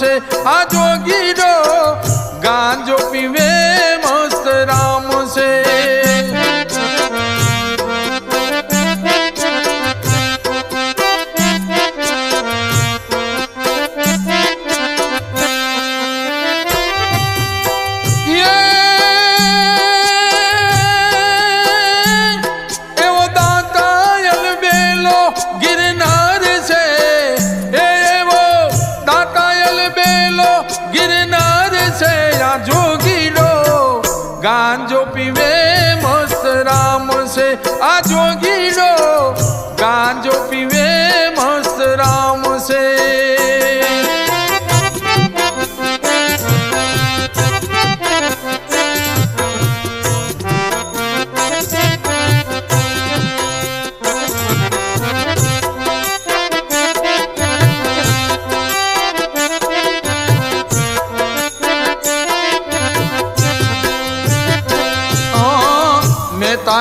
से आ जोगीरो गांजो पीवे मस्त राम से। गांजो पीवे मस्त राम से आ जोगीरो गांजो पीवे मस्त राम से।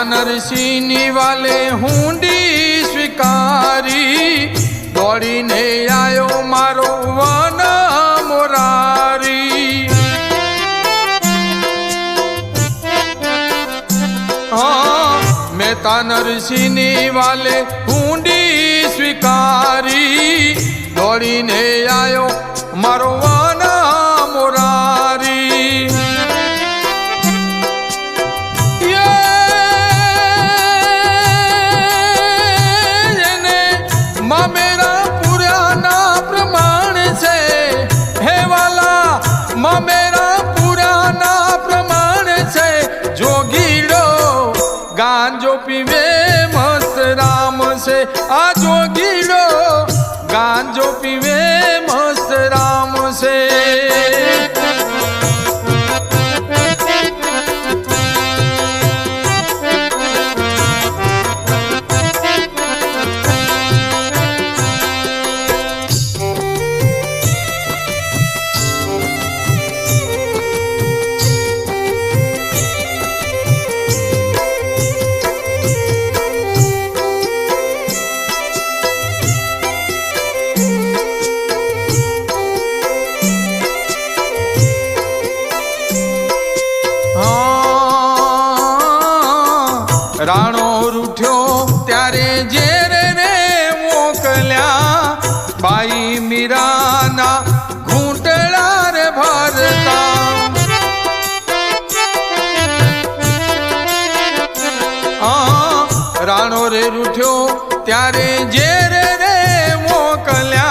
नरसिंह वाले हुंडी स्वीकारी दौड़ी ने आयो मारो वाना मोरारी। हाँ मेहता नरसिंह वाले हुंडी स्वीकारी दौड़ी ने आयो मारो वाना मोरारी। मेरा पुराना प्रमाण से जोगीरो गांजो पीवे मस्त राम से आ जोगीरो गांजो पीवे मस्त राम से। राणो रूठ्यो त्यारे जेर रे मोकल्या बाई मीराना घूंटड़ा रे भरता। राणो रे रूठ्यो त्यारे जेर रे मोकल्या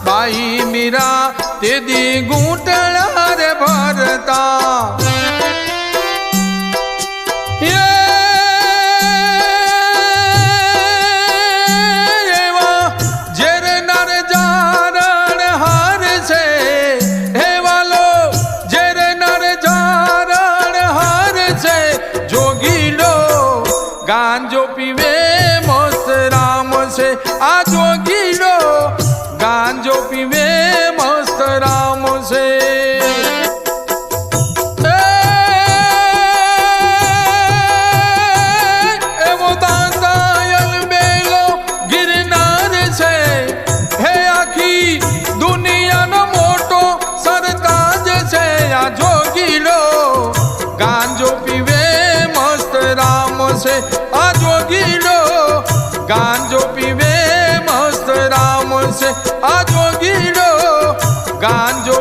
बाई मीरा ते दी घूंटड़ा रे भरता। गांजो पीवे मस्त राम से आ जोगीरो गांजो पीवे मस्त राम से। एवो दातायल बेलो गिरनार से हे आखी दुनिया नो मोटो सरताज से आ जोगीरो गांजो पीवे मस्त राम से आ जोगीरो गांजो पीवे मस्त राम से आ जोगीरो गांजो